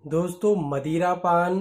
दोस्तों, मदिरा पान,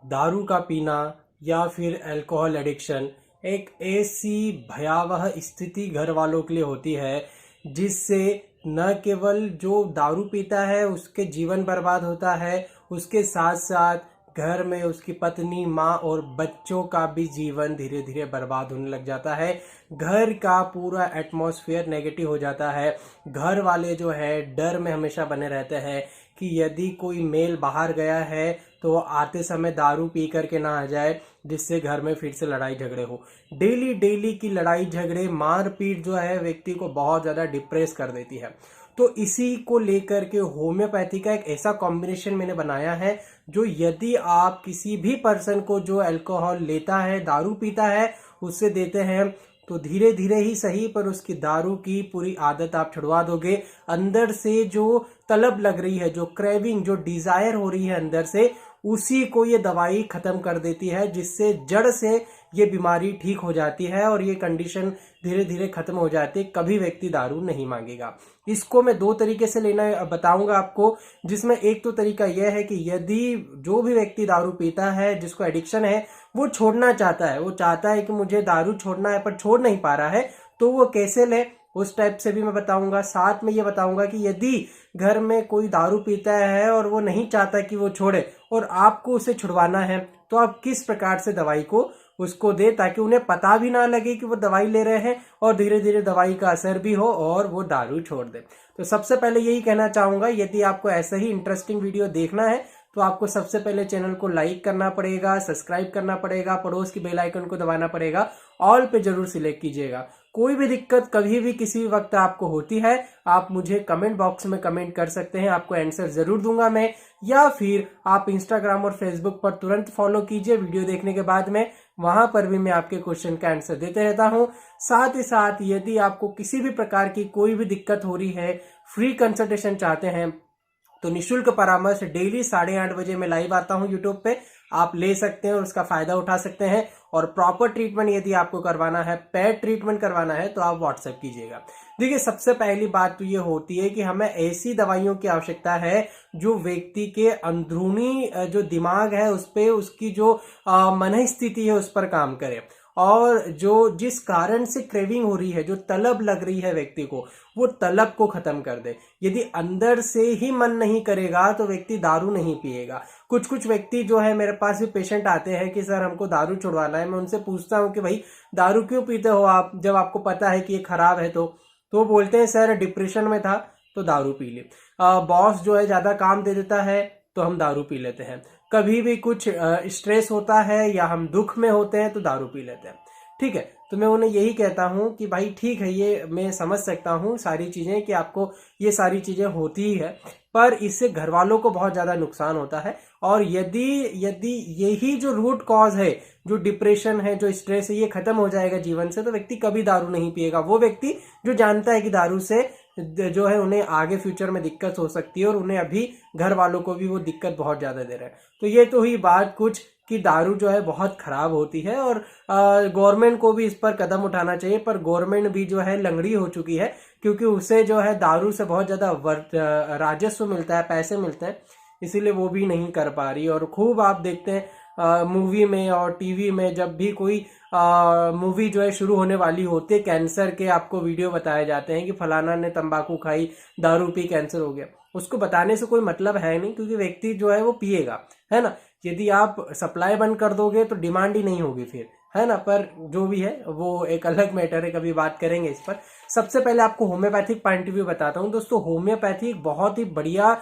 दारू का पीना या फिर अल्कोहल एडिक्शन एक ऐसी भयावह स्थिति घर वालों के लिए होती है जिससे न केवल जो दारू पीता है उसके जीवन बर्बाद होता है, उसके साथ साथ घर में उसकी पत्नी, माँ और बच्चों का भी जीवन धीरे धीरे बर्बाद होने लग जाता है। घर का पूरा एटमॉस्फेयर नेगेटिव हो जाता है। घर वाले जो है डर में हमेशा बने रहते हैं कि यदि कोई मेल बाहर गया है तो वो आते समय दारू पी करके ना आ जाए, जिससे घर में फिर से लड़ाई झगड़े हो। डेली डेली की लड़ाई झगड़े, मारपीट जो है व्यक्ति को बहुत ज़्यादा डिप्रेस कर देती है। तो इसी को लेकर के होम्योपैथी का एक ऐसा कॉम्बिनेशन मैंने बनाया है जो यदि आप किसी भी पर्सन को जो अल्कोहल लेता है, दारू पीता है, उससे देते हैं तो धीरे धीरे ही सही पर उसकी दारू की पूरी आदत आप छुड़वा दोगे। अंदर से जो तलब लग रही है, जो क्रेविंग, जो डिजायर हो रही है अंदर से, उसी को ये दवाई खत्म कर देती है, जिससे जड़ से ये बीमारी ठीक हो जाती है और ये कंडीशन धीरे धीरे खत्म हो जाती है। कभी व्यक्ति दारू नहीं मांगेगा। इसको मैं दो तरीके से लेना बताऊंगा आपको, जिसमें एक तो तरीका यह है कि यदि जो भी व्यक्ति दारू पीता है, जिसको एडिक्शन है, वो छोड़ना चाहता है, वो चाहता है कि मुझे दारू छोड़ना है पर छोड़ नहीं पा रहा है, तो वो कैसे ले, उस टाइप से भी मैं बताऊंगा। साथ में ये बताऊंगा कि यदि घर में कोई दारू पीता है और वो नहीं चाहता कि वो छोड़े और आपको उसे छुड़वाना है, तो आप किस प्रकार से दवाई को उसको दे ताकि उन्हें पता भी ना लगे कि वो दवाई ले रहे हैं और धीरे धीरे दवाई का असर भी हो और वो दारू छोड़ दे। तो सबसे पहले यही कहना चाहूंगा, यदि आपको ऐसा ही इंटरेस्टिंग वीडियो देखना है तो आपको सबसे पहले चैनल को लाइक करना पड़ेगा, सब्सक्राइब करना पड़ेगा, पड़ोस की बेल आइकन को दबाना पड़ेगा, ऑल पे जरूर सिलेक्ट कीजिएगा। कोई भी दिक्कत कभी भी किसी भी वक्त आपको होती है, आप मुझे कमेंट बॉक्स में कमेंट कर सकते हैं, आपको आंसर जरूर दूंगा मैं। या फिर आप इंस्टाग्राम और फेसबुक पर तुरंत फॉलो कीजिए वीडियो देखने के बाद में, वहां पर भी मैं आपके क्वेश्चन का आंसर देते रहता हूं। साथ ही साथ यदि आपको किसी भी प्रकार की कोई भी दिक्कत हो रही है, फ्री कंसल्टेशन चाहते हैं, तो निशुल्क परामर्श डेली 8:30 बजे मैं लाइव आता हूं यूट्यूब पे, आप ले सकते हैं और उसका फायदा उठा सकते हैं। और प्रॉपर ट्रीटमेंट यदि आपको करवाना है, पेड ट्रीटमेंट करवाना है, तो आप व्हाट्सएप कीजिएगा। देखिए, सबसे पहली बात तो ये होती है कि हमें ऐसी दवाइयों की आवश्यकता है जो व्यक्ति के अंदरूनी जो दिमाग है उस पे, उसकी जो मन स्थिति है उस पर काम करे, और जो जिस कारण से क्रेविंग हो रही है, जो तलब लग रही है व्यक्ति को, वो तलब को खत्म कर दे। यदि अंदर से ही मन नहीं करेगा तो व्यक्ति दारू नहीं पिएगा। कुछ कुछ व्यक्ति जो है, मेरे पास भी पेशेंट आते हैं कि सर हमको दारू छुड़वाना है, मैं उनसे पूछता हूँ कि भाई दारू क्यों पीते हो आप, जब आपको पता है कि ये खराब है। तो बोलते हैं सर डिप्रेशन में था तो दारू पी ली, बॉस जो है ज्यादा काम दे देता है तो हम दारू पी लेते हैं, कभी भी कुछ स्ट्रेस होता है या हम दुख में होते हैं तो दारू पी लेते हैं। ठीक है, तो मैं उन्हें यही कहता हूं कि भाई ठीक है, ये मैं समझ सकता हूं सारी चीजें कि आपको ये सारी चीजें होती ही है, पर इससे घर वालों को बहुत ज्यादा नुकसान होता है। और यदि यदि यही जो रूट कॉज है, जो डिप्रेशन है, जो स्ट्रेस है, ये खत्म हो जाएगा जीवन से, तो व्यक्ति कभी दारू नहीं पिएगा। वो व्यक्ति जो जानता है कि दारू से जो है उन्हें आगे फ्यूचर में दिक्कत हो सकती है और उन्हें अभी घर वालों को भी वो दिक्कत बहुत ज्यादा दे रहा है। तो ये तो हुई बात कुछ कि दारू जो है बहुत खराब होती है और गवर्नमेंट को भी इस पर कदम उठाना चाहिए, पर गवर्नमेंट भी जो है लंगड़ी हो चुकी है, क्योंकि उसे जो है दारू से बहुत ज्यादा राजस्व मिलता है, पैसे मिलते हैं, इसीलिए वो भी नहीं कर पा रही। और खूब आप देखते हैं मूवी में और टीवी में, जब भी कोई मूवी जो है शुरू होने वाली होती है, कैंसर के आपको वीडियो बताए जाते हैं कि फलाना ने तंबाकू खाई, दारू पी, कैंसर हो गया। उसको बताने से कोई मतलब है नहीं, क्योंकि व्यक्ति जो है वो पिएगा, है ना। यदि आप सप्लाई बंद कर दोगे तो डिमांड ही नहीं होगी फिर, है ना। पर जो भी है वो एक अलग मैटर है, कभी बात करेंगे इस पर। सबसे पहले आपको होम्योपैथिक पॉइंट ऑफ व्यू बताता हूँ दोस्तों। होम्योपैथी एक बहुत ही बढ़िया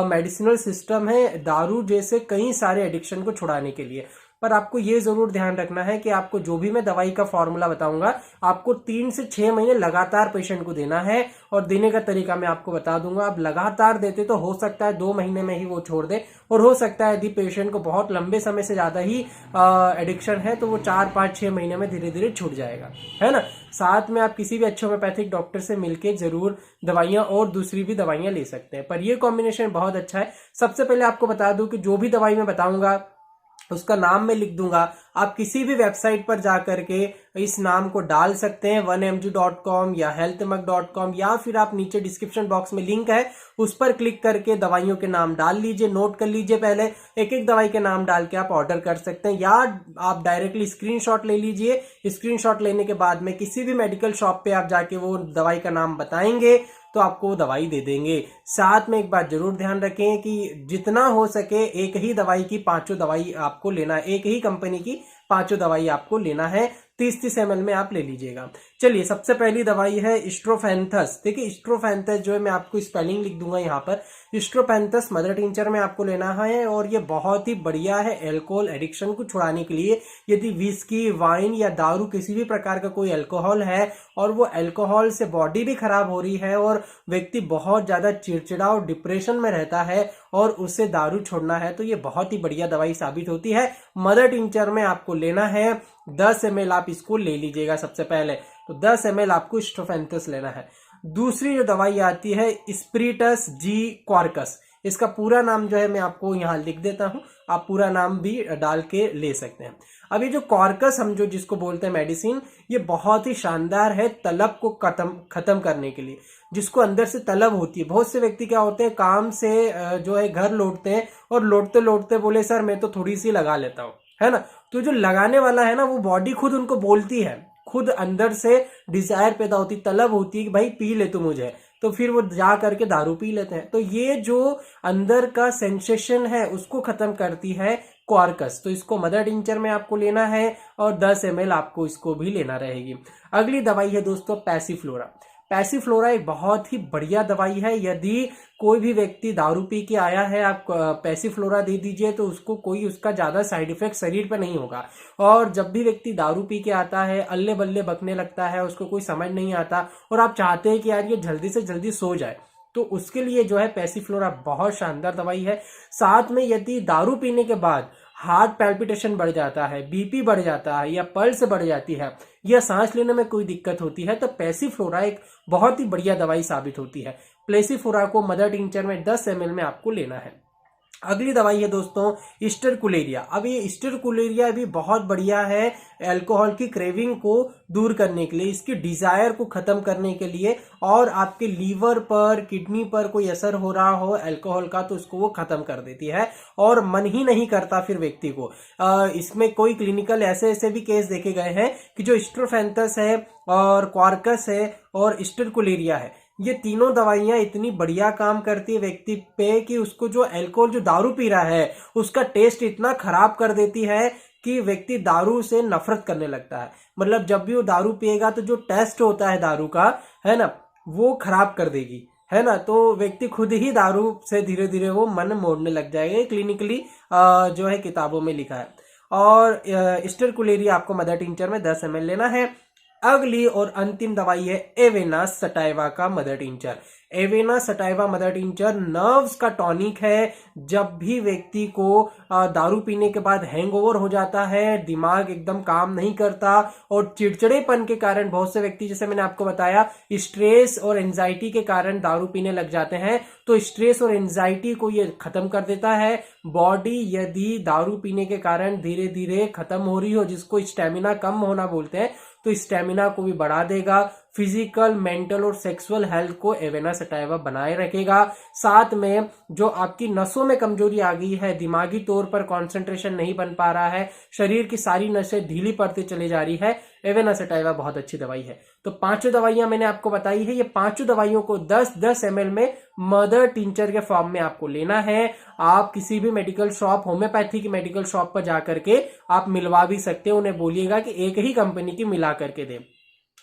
मेडिसिनल सिस्टम है दारू जैसे कई सारे एडिक्शन को छुड़ाने के लिए। पर आपको ये जरूर ध्यान रखना है कि आपको जो भी मैं दवाई का फॉर्मूला बताऊंगा, आपको 3 से 6 महीने लगातार पेशेंट को देना है, और देने का तरीका मैं आपको बता दूंगा। आप लगातार देते तो हो सकता है 2 महीने में ही वो छोड़ दे, और हो सकता है यदि पेशेंट को बहुत लंबे समय से ज्यादा ही एडिक्शन है तो वो 4, 5, 6 महीने में धीरे धीरे छूट जाएगा, है ना। साथ में आप किसी भी अच्छे होम्योपैथिक डॉक्टर से मिलकर जरूर दवाइयां और दूसरी भी दवाइयां ले सकते हैं, पर ये कॉम्बिनेशन बहुत अच्छा है। सबसे पहले आपको बता दूं कि जो भी दवाई मैं बताऊंगा उसका नाम मैं लिख दूंगा। आप किसी भी वेबसाइट पर जा करके इस नाम को डाल सकते हैं, 1mg.com या healthmug.com, या फिर आप नीचे डिस्क्रिप्शन बॉक्स में लिंक है उस पर क्लिक करके दवाइयों के नाम डाल लीजिए, नोट कर लीजिए, पहले एक एक दवाई के नाम डाल के आप ऑर्डर कर सकते हैं, या आप डायरेक्टली स्क्रीनशॉट ले लीजिए। स्क्रीनशॉट लेने के बाद में किसी भी मेडिकल शॉप पे आप जाके वो दवाई का नाम बताएंगे तो आपको वो दवाई दे देंगे। साथ में एक बात जरूर ध्यान रखें कि जितना हो सके एक ही दवाई की 5 दवाई आपको लेना है, एक ही कंपनी की 5 दवाई आपको लेना है, 30-30 ml में आप ले लीजिएगा। चलिए, सबसे पहली दवाई है स्ट्रोफेंथस। देखिए, स्ट्रोफेंथस जो है मैं आपको स्पेलिंग लिख दूंगा यहाँ पर। स्ट्रोफेंथस मदर टिंचर में आपको लेना है और ये बहुत ही बढ़िया है अल्कोहल एडिक्शन को छुड़ाने के लिए। यदि विस्की, वाइन या दारू, किसी भी प्रकार का कोई अल्कोहल है और वो अल्कोहल से बॉडी भी खराब हो रही है और व्यक्ति बहुत ज्यादा चिड़चिड़ा और डिप्रेशन में रहता है और उसे दारू छोड़ना है, तो ये बहुत ही बढ़िया दवाई साबित होती है। मदर टिंचर में आपको लेना है 10 ml, आप इसको ले लीजिएगा। सबसे पहले तो 10 ml आपको स्ट्रोफेंथस लेना है। दूसरी जो दवाई आती है स्प्रिटस जी क्वार्कस। इसका पूरा नाम जो है मैं आपको यहाँ लिख देता हूँ, आप पूरा नाम भी डाल के ले सकते हैं। अब ये जो कॉर्कस हम जो जिसको बोलते हैं मेडिसिन, ये बहुत ही शानदार है तलब को खत्म करने के लिए। जिसको अंदर से तलब होती है, बहुत से व्यक्ति क्या होते हैं काम से जो है घर लौटते हैं और लौटते लौटते बोले सर मैं तो थोड़ी सी लगा लेता हूँ, है ना। तो जो लगाने वाला है ना, वो बॉडी खुद उनको बोलती है, खुद अंदर से डिजायर पैदा होती, तलब होती है कि भाई पी ले तू मुझे, तो फिर वो जा करके दारू पी लेते हैं। तो ये जो अंदर का सेंसेशन है उसको खत्म करती है क्वार्कस। तो इसको मदर टिंचर में आपको लेना है और 10 ml आपको इसको भी लेना रहेगी। अगली दवाई है दोस्तों पैसीफ्लोरा। पैसीफ्लोरा एक बहुत ही बढ़िया दवाई है। यदि कोई भी व्यक्ति दारू पी के आया है, आप पैसीफ्लोरा दे दीजिए तो उसको कोई उसका ज्यादा साइड इफेक्ट शरीर पर नहीं होगा। और जब भी व्यक्ति दारू पी के आता है, अल्ले बल्ले बकने लगता है, उसको कोई समझ नहीं आता और आप चाहते हैं कि यार ये जल्दी से जल्दी सो जाए, तो उसके लिए जो है पैसीफ्लोरा बहुत शानदार दवाई है। साथ में यदि दारू पीने के बाद हार्ट पैल्पिटेशन बढ़ जाता है, बीपी बढ़ जाता है या पल्स बढ़ जाती है या सांस लेने में कोई दिक्कत होती है, तो पैसीफ्लोरा एक बहुत ही बढ़िया दवाई साबित होती है। पैसीफ्लोरा को मदर टिंचर में 10 ml में आपको लेना है। अगली दवाई है दोस्तों स्टेरकुलेरिया। अब ये स्टेरकुलेरिया भी बहुत बढ़िया है अल्कोहल की क्रेविंग को दूर करने के लिए, इसकी डिजायर को खत्म करने के लिए, और आपके लीवर पर, किडनी पर कोई असर हो रहा हो अल्कोहल का तो उसको वो खत्म कर देती है और मन ही नहीं करता फिर व्यक्ति को। इसमें कोई क्लिनिकल ऐसे ऐसे भी केस देखे गए हैं कि जो स्ट्रोफेंथस है और क्वार्कस है और स्टेरकुलेरिया है, ये तीनों दवाइयां इतनी बढ़िया काम करती है व्यक्ति पे कि उसको जो अल्कोहल, जो दारू पी रहा है, उसका टेस्ट इतना खराब कर देती है कि व्यक्ति दारू से नफरत करने लगता है। मतलब जब भी वो दारू पिएगा तो जो टेस्ट होता है दारू का, है ना, वो खराब कर देगी, है ना। तो व्यक्ति खुद ही दारू से धीरे धीरे वो मन मोड़ने लग जाएगा, क्लिनिकली जो है किताबों में लिखा है। और स्टेरकुलेरिया आपको मदर टिंचर में 10 ml लेना है। अगली और अंतिम दवाई है एवेना सटाइवा का mother tincture. Avena sativa mother tincture nerves का टॉनिक है। जब भी व्यक्ति को दारू पीने के बाद हैंगओवर हो जाता है, दिमाग एकदम काम नहीं करता और चिड़चिड़ेपन के कारण बहुत से व्यक्ति, जैसे मैंने आपको बताया, स्ट्रेस और एंजाइटी के कारण दारू पीने लग जाते हैं, तो स्ट्रेस और एंजाइटी को ये खत्म कर देता है। बॉडी यदि दारू पीने के कारण धीरे धीरे खत्म हो रही हो, जिसको स्टेमिना कम होना बोलते हैं, तो स्टेमिना को भी बढ़ा देगा। फिजिकल, मेंटल और सेक्सुअल हेल्थ को एवेना सटाइवा बनाए रखेगा। साथ में जो आपकी नसों में कमजोरी आ गई है, दिमागी तौर पर कंसंट्रेशन नहीं बन पा रहा है, शरीर की सारी नसें ढीली पड़ती चली जा रही है, एवेना सटाइवा बहुत अच्छी दवाई है। तो 5 दवाइयां मैंने आपको बताई है। ये 5 दवाइयों को 10-10 ml में मदर टिंचर के फॉर्म में आपको लेना है। आप किसी भी मेडिकल शॉप, होम्योपैथी की मेडिकल शॉप पर जाकर के आप मिलवा भी सकते हो। उन्हें बोलिएगा कि एक ही कंपनी की मिला करके दे,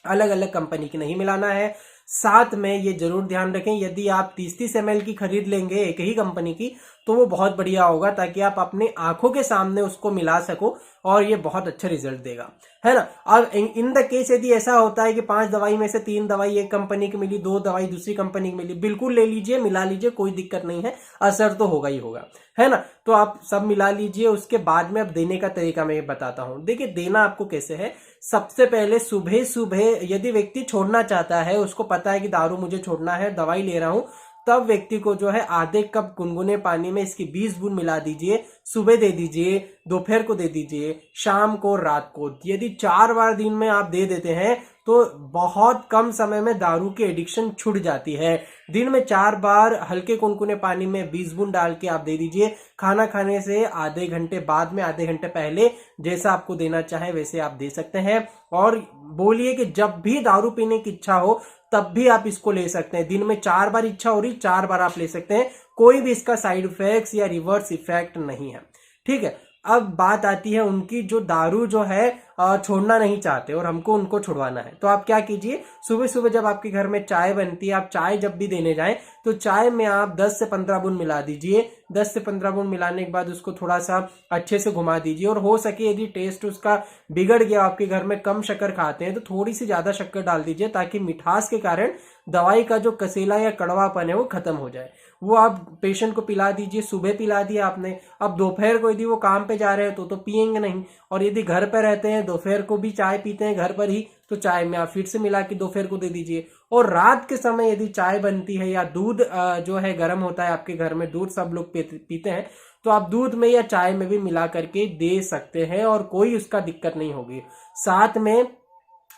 अलग अलग कंपनी की नहीं मिलाना है। साथ में ये जरूर ध्यान रखें, यदि आप 30-30 ml की खरीद लेंगे एक ही कंपनी की तो वो बहुत बढ़िया होगा, ताकि आप अपने आंखों के सामने उसको मिला सको और ये बहुत अच्छा रिजल्ट देगा, है ना। अब इन द केस यदि ऐसा होता है कि 5 दवाई में से 3 दवाई एक कंपनी की मिली, 2 दवाई दूसरी कंपनी की मिली, बिल्कुल ले लीजिए, मिला लीजिए, कोई दिक्कत नहीं है, असर तो होगा ही होगा, है ना। तो आप सब मिला लीजिए। उसके बाद में अब देने का तरीका मैं बताता हूं। देखिए, देना आपको कैसे है। सबसे पहले सुबह सुबह यदि व्यक्ति छोड़ना चाहता है, उसको पता है कि दारू मुझे छोड़ना है, दवाई ले रहा हूं, तब व्यक्ति को जो है आधे कप गुनगुने पानी में इसकी 20 बूंद मिला दीजिए, सुबह दे दीजिए, दोपहर को दे दीजिए, शाम को, रात को। यदि 4 बार दिन में आप दे देते हैं तो बहुत कम समय में दारू की एडिक्शन छूट जाती है। दिन में 4 बार हल्के कुनकुने पानी में 20 बूंद डाल के आप दे दीजिए। खाना खाने से आधे घंटे बाद में, आधे घंटे पहले, जैसा आपको देना चाहे वैसे आप दे सकते हैं। और बोलिए कि जब भी दारू पीने की इच्छा हो तब भी आप इसको ले सकते हैं। दिन में 4 बार इच्छा हो रही, 4 बार आप ले सकते हैं। कोई भी इसका साइड इफेक्ट्स या रिवर्स इफेक्ट नहीं है। ठीक है, अब बात आती है उनकी जो दारू जो है छोड़ना नहीं चाहते और हमको उनको छुड़वाना है। तो आप क्या कीजिए, सुबह सुबह जब आपके घर में चाय बनती है, आप चाय जब भी देने जाएं तो चाय में आप 10 से 15 बूंद मिला दीजिए। 10 से 15 बूंद मिलाने के बाद उसको थोड़ा सा अच्छे से घुमा दीजिए। और हो सके यदि टेस्ट उसका बिगड़ गया, आपके घर में कम शक्कर खाते हैं, तो थोड़ी सी ज्यादा शक्कर डाल दीजिए ताकि मिठास के कारण दवाई का जो कसेला या कड़वापन है वो खत्म हो जाए। वो आप पेशेंट को पिला दीजिए। सुबह पिला दिया आपने, अब दोपहर को यदि वो काम पे जा रहे हैं तो पियेंगे नहीं। और यदि घर पर रहते हैं, दोपहर को भी चाय पीते हैं घर पर ही, तो चाय में आप फिर से मिला के दोपहर को दे दीजिए। और रात के समय यदि चाय बनती है या दूध जो है गर्म होता है आपके घर में, दूध सब लोग पीते हैं, तो आप दूध में या चाय में भी मिला करके दे सकते हैं और कोई उसका दिक्कत नहीं होगी। साथ में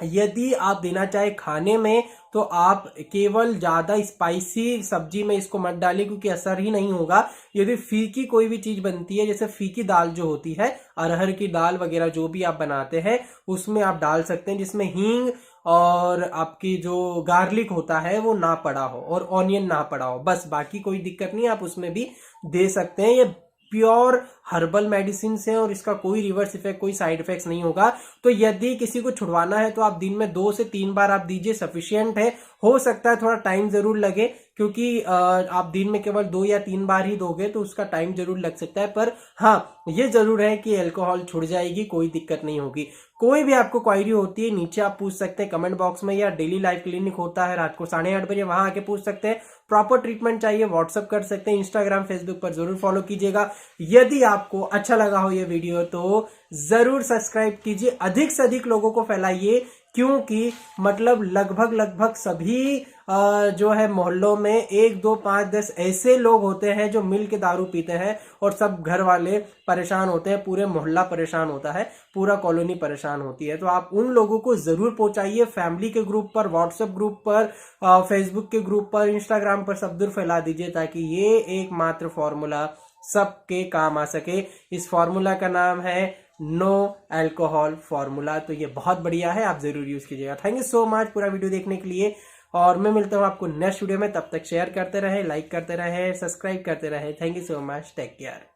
यदि आप देना चाहे खाने में तो आप केवल ज्यादा स्पाइसी सब्जी में इसको मत डालिए क्योंकि असर ही नहीं होगा। यदि फीकी कोई भी चीज बनती है, जैसे फीकी दाल जो होती है, अरहर की दाल वगैरह जो भी आप बनाते हैं उसमें आप डाल सकते हैं, जिसमें हींग और आपकी जो गार्लिक होता है वो ना पड़ा हो और ऑनियन ना पड़ा हो, बस। बाकी कोई दिक्कत नहीं, आप उसमें भी दे सकते हैं। ये प्योर हर्बल मेडिसिन है और इसका कोई रिवर्स इफेक्ट, कोई साइड इफेक्ट्स नहीं होगा। तो यदि किसी को छुड़वाना है तो आप दिन में 2 से 3 बार आप दीजिए, सफिशियंट है। हो सकता है थोड़ा टाइम जरूर लगे क्योंकि आप दिन में केवल 2 या 3 बार ही दोगे तो उसका टाइम जरूर लग सकता है, पर हाँ ये जरूर है कि अल्कोहल छुड़ जाएगी, कोई दिक्कत नहीं होगी। कोई भी आपको क्वायरी होती है नीचे आप पूछ सकते हैं कमेंट बॉक्स में, या डेली लाइफ क्लिनिक होता है रात को 8:30 बजे, वहां आके पूछ सकते हैं। प्रॉपर ट्रीटमेंट चाहिए व्हाट्सअप कर सकते हैं। इंस्टाग्राम फेसबुक पर जरूर फॉलो कीजिएगा। यदि आपको अच्छा लगा हो ये वीडियो तो जरूर सब्सक्राइब कीजिए, अधिक से अधिक लोगों को फैलाइए, क्योंकि मतलब लगभग सभी जो है मोहल्लों में 1, 2, 5, 10 ऐसे लोग होते हैं जो मिल के दारू पीते हैं और सब घर वाले परेशान होते हैं, पूरे मोहल्ला परेशान होता है, पूरा कॉलोनी परेशान होती है। तो आप उन लोगों को जरूर पहुंचाइए, फैमिली के ग्रुप पर, व्हाट्सएप ग्रुप पर, फेसबुक के ग्रुप पर, इंस्टाग्राम पर सब दूर फैला दीजिए ताकि ये एकमात्र फॉर्मूला सबके काम आ सके। इस फॉर्मूला का नाम है नो अल्कोहल फॉर्मूला। तो ये बहुत बढ़िया है, आप जरूर यूज कीजिएगा। थैंक यू सो मच पूरा वीडियो देखने के लिए, और मैं मिलता हूँ आपको नेक्स्ट वीडियो में। तब तक शेयर करते रहे, लाइक करते रहे, सब्सक्राइब करते रहे। Thank you so much, take care.